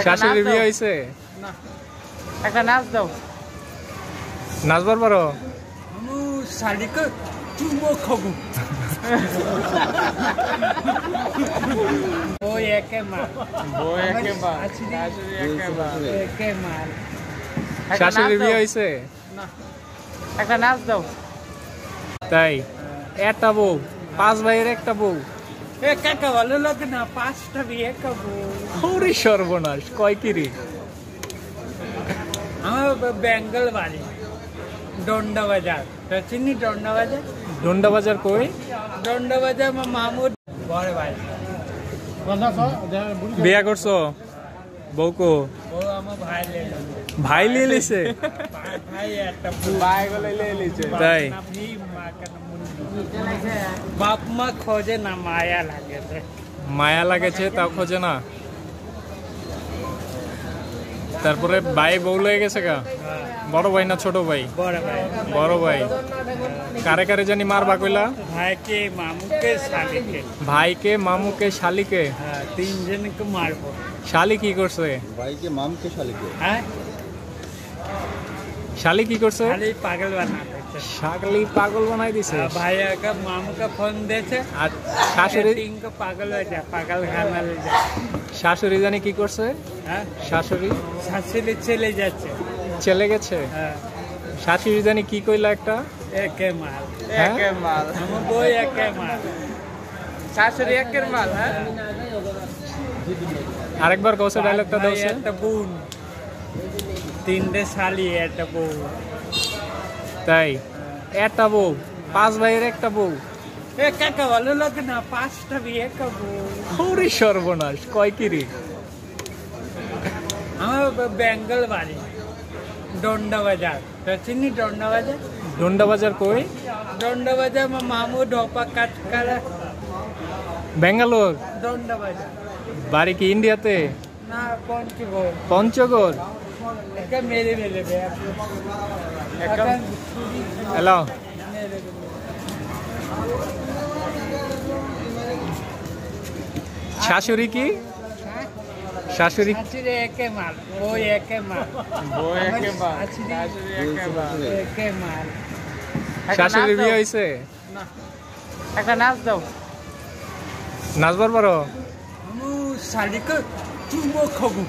শাশুড়ির বিয়ে হয়েছে? না, একটা নাচ দাও। নাচবার পারো? শাড়িকে চুমো খাবো। ওই একে মাল, একে মাল। শাশুড়ির বিয়ে হয়েছে? না, একটা নাচ দাও। তাই একটা বউ, 5 ভাইয়ের একটা বউ। এ কাকা ভালো লাগে না, 5টা বিয়ে খাবো। ওরে সর্বনাশ, কয় কিরি? আমার বেঙ্গল বাড়ি ডন্ডা বাজার, চিনি ডন্ডা বাজার? ডন্ডা বাজার কই? ডন্ডা বাজার আমার মামুর বড় ভাই। বিয়া করছো? বউকো? ও আমার ভাই লেগে। ভাই লিয়ে লিছে? ভাই একটা তাই বাপ মা খোঁজে না, মায়া লাগে। মায়া লাগেছে তাও খোঁজে না। তারপরে ভাই বউ লয়ে গেছে গা? বড় ভাই না ছোট ভাই? বড় ভাই। বড় ভাই। কারে কারে জানি মারবা কইলা? ভাইকে মামুকে শালিকে। ভাইকে মামুকে শালিকে? হ্যাঁ, 3 জনকে মারবো। শালি কি করছে? ভাইকে মামকে শালিকে। হ্যাঁ, শালি কি করছে? শালি পাগল বানা দিয়েছে। শালি পাগল বানাই দিছে। ভাইয়া का मामू का फोन देते আর শাশুড়ি? को पागल हो जा, पागल खाना ले जा। শাশুড়ি জানি কি করছে? হ্যাঁ, শাশুড়ি শাশুড়ি চলে যাচ্ছে। চলে গেছে? হ্যাঁ, শাশুড়ি জানি কি কইলা একটা? একে মাল, হ্যাঁ? একে মাল। আমার বই একে মাল, শাশুড়ি একের মাল। হ্যাঁ, আরেকবার কৌশল ডায়লগটা দাও। একটা বোন, 3টে শালি, একটা বউ। তাই একটা বউ, 5 ভাইয়ের একটা বউ। এ কাকা ভালো লাগে না, 5টা বিয়ে খাবো। ওরে সর্বনাশ, কয় কিরি? আমার বেঙ্গল বাড়ি ডন্ডা বাজার, চিনি ডন্ডা বাজার? ডন্ডা বাজার কই? ডন্ডা বাজার আমার মামু ঢোপা কাট করে। ব্যাঙ্গালোর? ডন্ডা বাজার। বাড়ি কি ইন্ডিয়াতে? না, পঞ্চগড়। পঞ্চগড়? একা মেরে মেরে বে হ্যালো, শাশুড়ি কি? শাশুড়ি শাশুড়ি একে মাল, ওই একে মাল, একে মাল। শাশুড়ির বিয়ে হয়েছে? না, একটা নাচ দাও। নাচবার পারো? শালিকে চুমো খাবো।